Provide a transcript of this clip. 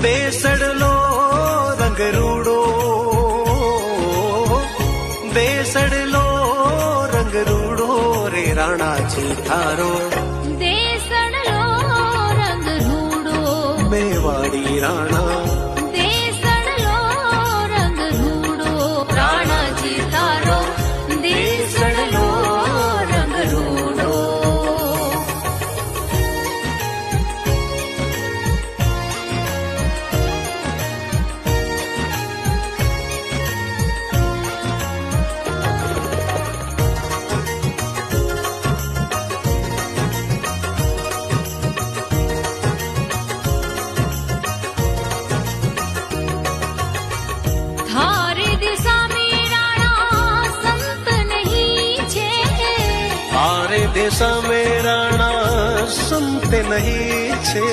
બેસડલો રંગ રૂડો, બેસડલો રંગ રૂડો રે રાણાજી થારો, દેસડલો રંગ રૂડો, મેવાડી રાણા, દેસડલો રંગ રૂડો, રાણાજી તારો, દેસડલો રંગ રૂડો. थारी दिशा में राणा संत नहीं छे, आरे देशा में राणा संत नहीं छे,